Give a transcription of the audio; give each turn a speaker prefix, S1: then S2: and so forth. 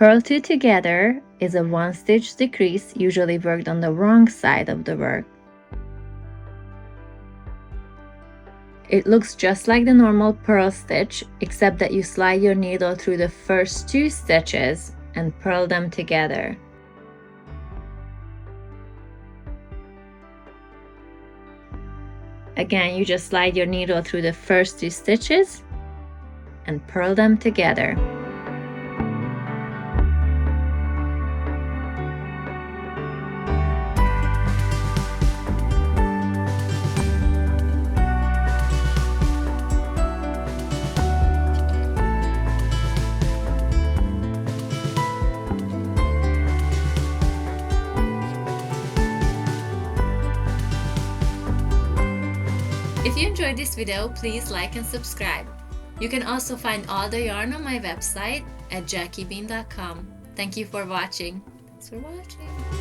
S1: Purl two together is a 1-stitch decrease usually worked on the wrong side of the work. It looks just like the normal purl stitch, except that you slide your needle through the first 2 stitches and purl them together. Again, you just slide your needle through the first 2 stitches and purl them together.
S2: If you enjoyed this video, please like and subscribe. You can also find all the yarn on my website at JackieBean.com. Thank you for watching. Thanks for watching.